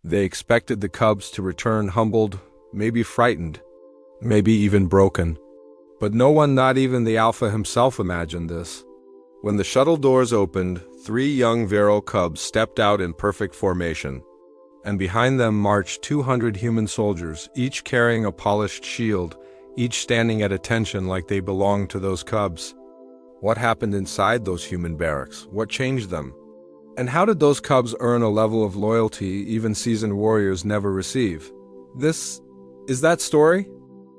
They expected the cubs to return humbled, maybe frightened, maybe even broken. But no one, not even the Alpha himself, imagined this. When the shuttle doors opened, 3 young virile cubs stepped out in perfect formation, and behind them marched 200 human soldiers, each carrying a polished shield, each standing at attention like they belonged to those cubs. What happened inside those human barracks? What changed them? And how did those cubs earn a level of loyalty even seasoned warriors never receive? This is that story?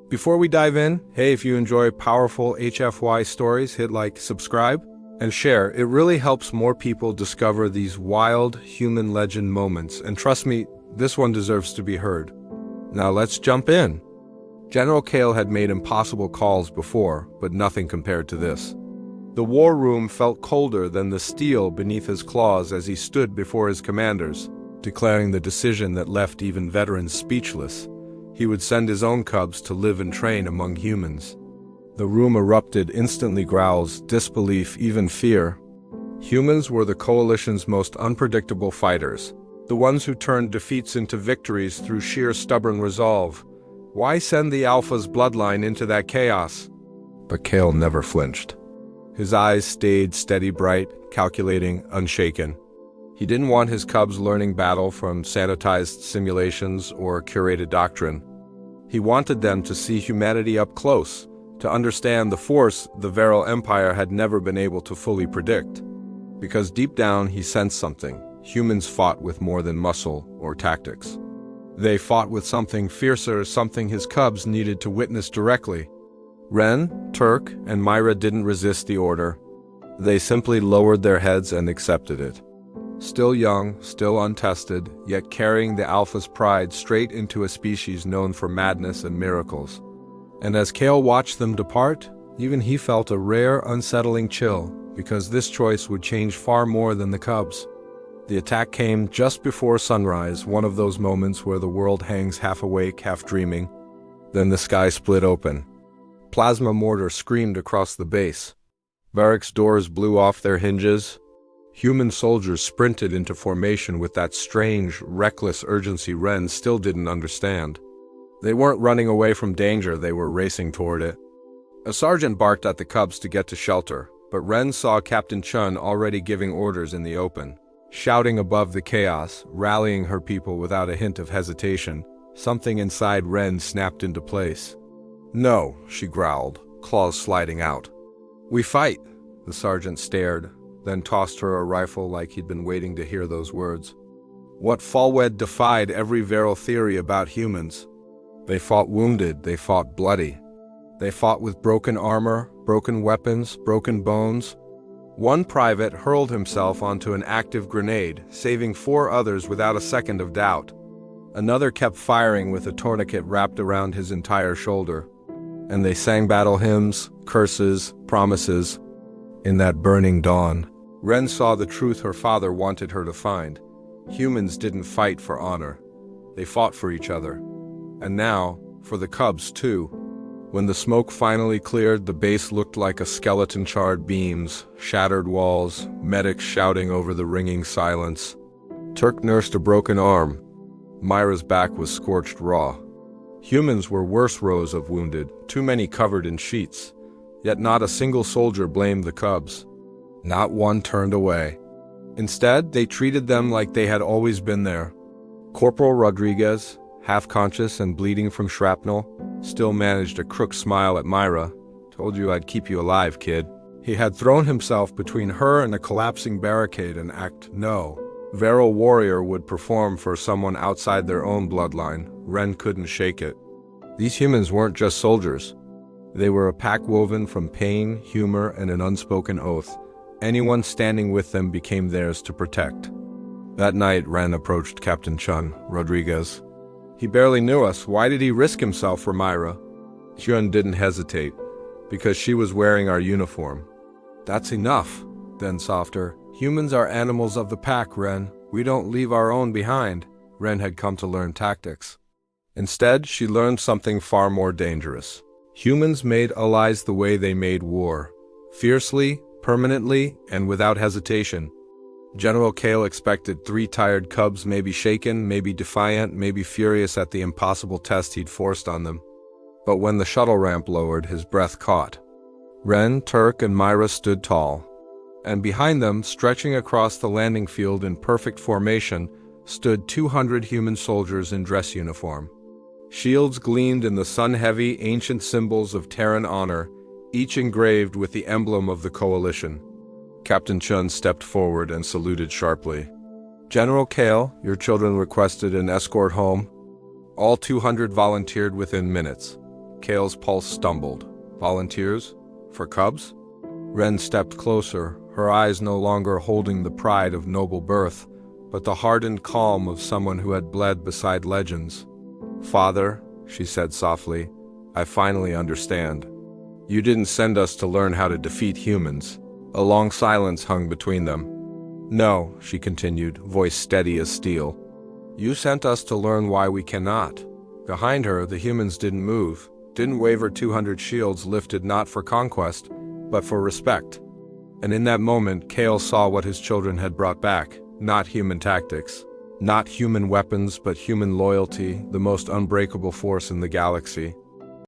Before we dive in, hey, if you enjoy powerful HFY stories, hit like, subscribe, and share. It really helps more people discover these wild human legend moments, and trust me, this one deserves to be heard. Now let's jump in. General Kale had made impossible calls before, but nothing compared to this. The war room felt colder than the steel beneath his claws as he stood before his commanders, declaring the decision that left even veterans speechless. He would send his own cubs to live and train among humans. The room erupted, instantly growls, disbelief, even fear. Humans were the coalition's most unpredictable fighters, the ones who turned defeats into victories through sheer stubborn resolve. Why send the Alpha's bloodline into that chaos? But Kale never flinched. His eyes stayed steady, bright, calculating, unshaken. He didn't want his cubs learning battle from sanitized simulations or curated doctrine. He wanted them to see humanity up close, to understand the force the virile empire had never been able to fully predict. Because deep down he sensed something. Humans fought with more than muscle or tactics. They fought with something fiercer, something his cubs needed to witness directly. Ren, Turk, and Myra didn't resist the order. They simply lowered their heads and accepted it. Still young, still untested, yet carrying the Alpha's pride straight into a species known for madness and miracles. And as Kale watched them depart, even he felt a rare, unsettling chill, because this choice would change far more than the cubs. The attack came just before sunrise, one of those moments where the world hangs half awake, half dreaming. Then the sky split open. Plasma mortar screamed across the base. Barracks doors blew off their hinges. Human soldiers sprinted into formation with that strange, reckless urgency Ren still didn't understand. They weren't running away from danger, they were racing toward it. A sergeant barked at the cubs to get to shelter, but Ren saw Captain Chun already giving orders in the open, shouting above the chaos, rallying her people without a hint of hesitation. Something inside Ren snapped into place. "No," she growled, claws sliding out. "We fight." The sergeant stared, then tossed her a rifle like he'd been waiting to hear those words. What Falwed defied every virile theory about humans. They fought wounded, they fought bloody. They fought with broken armor, broken weapons, broken bones. One private hurled himself onto an active grenade, saving 4 others without a second of doubt. Another kept firing with a tourniquet wrapped around his entire shoulder. And they sang battle hymns, curses, promises. In that burning dawn, Ren saw the truth her father wanted her to find. Humans didn't fight for honor. They fought for each other. And now, for the cubs too. When the smoke finally cleared, the base looked like a skeleton, charred beams, shattered walls, medics shouting over the ringing silence. Turk nursed a broken arm. Myra's back was scorched raw. Humans were worse rows of wounded, too many covered in sheets. Yet not a single soldier blamed the cubs. Not one turned away. Instead, they treated them like they had always been there. Corporal Rodriguez, half-conscious and bleeding from shrapnel, still managed a crook smile at Myra. "Told you I'd keep you alive, kid." He had thrown himself between her and a collapsing barricade and act no. Virile warrior would perform for someone outside their own bloodline. Ren couldn't shake it. These humans weren't just soldiers. They were a pack woven from pain, humor, and an unspoken oath. Anyone standing with them became theirs to protect. That night, Ren approached Captain Chun, Rodriguez. "He barely knew us. Why did he risk himself for Myra?" Chun didn't hesitate. "Because she was wearing our uniform." "That's enough." Then softer. "Humans are animals of the pack, Ren. We don't leave our own behind." Ren had come to learn tactics. Instead, she learned something far more dangerous. Humans made allies the way they made war. Fiercely, permanently, and without hesitation. General Kale expected 3 tired cubs, maybe shaken, maybe defiant, maybe furious at the impossible test he'd forced on them. But when the shuttle ramp lowered, his breath caught. Ren, Turk, and Myra stood tall. And behind them, stretching across the landing field in perfect formation, stood 200 human soldiers in dress uniform. Shields gleamed in the sun-heavy, ancient symbols of Terran honor, each engraved with the emblem of the Coalition. Captain Chun stepped forward and saluted sharply. "General Kale, your children requested an escort home." All 200 volunteered within minutes. Kale's pulse stumbled. Volunteers? For cubs? Ren stepped closer, her eyes no longer holding the pride of noble birth, but the hardened calm of someone who had bled beside legends. "Father," she said softly, "I finally understand. You didn't send us to learn how to defeat humans." A long silence hung between them. "No," she continued, voice steady as steel. "You sent us to learn why we cannot." Behind her, the humans didn't move, didn't waver. 200 shields lifted not for conquest, but for respect. And in that moment, Kale saw what his children had brought back. Not human tactics, not human weapons, but human loyalty, the most unbreakable force in the galaxy.